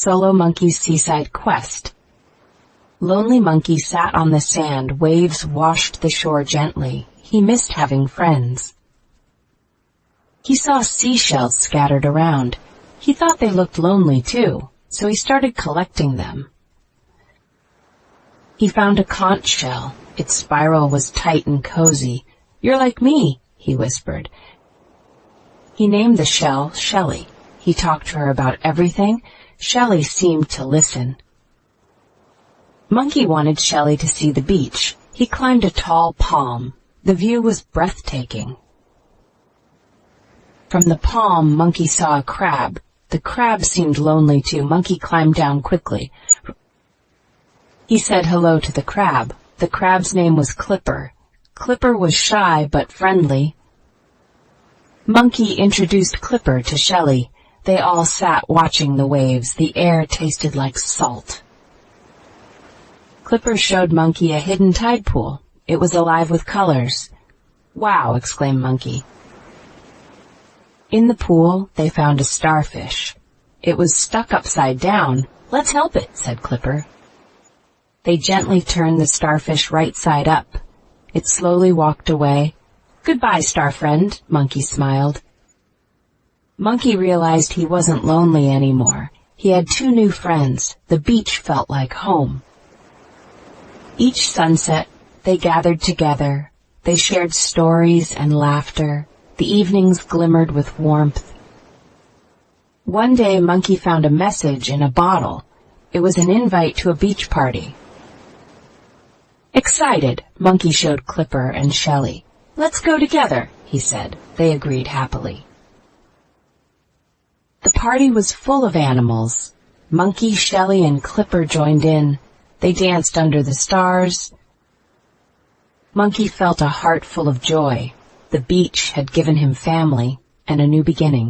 Solo Monkey's Seaside Quest. Lonely Monkey sat on the sand. Waves washed the shore gently. He missed having friends. He saw seashells scattered around. He thought they looked lonely too, so he started collecting them. He found a conch shell. Its spiral was tight and cozy. "You're like me," he whispered. He named the shell Shelly. He talked to her about everything. Shelly seemed to listen. Monkey wanted Shelly to see the beach. He climbed a tall palm. The view was breathtaking. From the palm, Monkey saw a crab. The crab seemed lonely too. Monkey climbed down quickly. He said hello to the crab. The crab's name was Clipper. Clipper was shy but friendly. Monkey introduced Clipper to Shelly. They all sat watching the waves. The air tasted like salt. Clipper showed Monkey a hidden tide pool. It was alive with colors. "Wow!" exclaimed Monkey. In the pool, they found a starfish. It was stuck upside down. "Let's help it," said Clipper. They gently turned the starfish right side up. It slowly walked away. "Goodbye, star friend," Monkey smiled. Monkey realized he wasn't lonely anymore. He had 2 new friends. The beach felt like home. Each sunset, they gathered together. They shared stories and laughter. The evenings glimmered with warmth. One day, Monkey found a message in a bottle. It was an invite to a beach party. Excited, Monkey showed Clipper and Shelly. "Let's go together," he said. They agreed happily. The party was full of animals. Monkey, Shelly, and Clipper joined in. They danced under the stars. Monkey felt a heart full of joy. The beach had given him family and a new beginning.